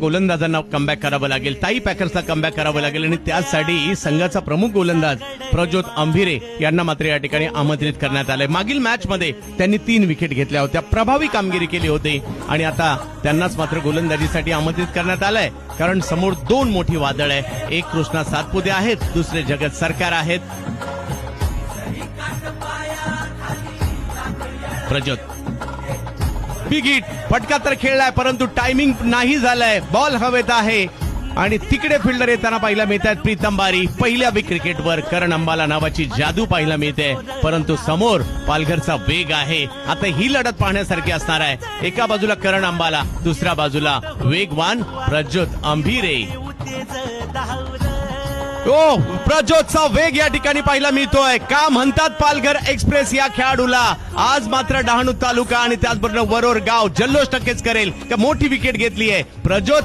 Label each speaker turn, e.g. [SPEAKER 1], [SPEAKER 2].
[SPEAKER 1] गोलंदाजांना कमबॅक करावं लागेल, ताई पॅकर्सला कमबॅक करावं लागेल आणि त्यासाठी संघाचा प्रमुख गोलंदाज प्रज्योत अंभिरे यांना मात्र या ठिकाणी आमंत्रित करण्यात आलंय. मागील मॅच मध्ये त्यांनी 3 विकेट घेतल्या होत्या, प्रभावी कामगिरी केली होती आणि आता त्यांनाच मात्र गोलंदाजीसाठी आमंत्रित करण्यात आलंय. कारण समोर 2 मोठी वादळ आहे, एक कृष्णा सातपुते आहेत, दुसरे जगत सरकार आहेत. प्रज्योत बिग हिट, फटका तर खेळलाय परंतु टायमिंग नाही झालाय, बॉल हवेत आहे आणि तिकडे फिल्डर येताना पाहायला मिळत आहेत प्रीतम बारी. पहिल्या बिग क्रिकेटवर करण अंबाला नावाची जादू पाहायला मिळते, परंतु समोर पालघरचा वेग आहे. आता ही लढत पाहण्यासारखी असणार आहे. एका बाजूला करण अंबाला, दुसऱ्या बाजूला वेगवान प्रज्योत अंभिरे. प्रज्योतचा वेग या ठिकाणी पाहायला मिळतोय. का म्हणतात पालघर एक्सप्रेस या खेळाडूला. आज मात्र डहाणू तालुका आणि त्याचबरोबर वरोर गाव जल्लोष नक्कीच करेल. मोठी विकेट घेतली आहे प्रज्योत.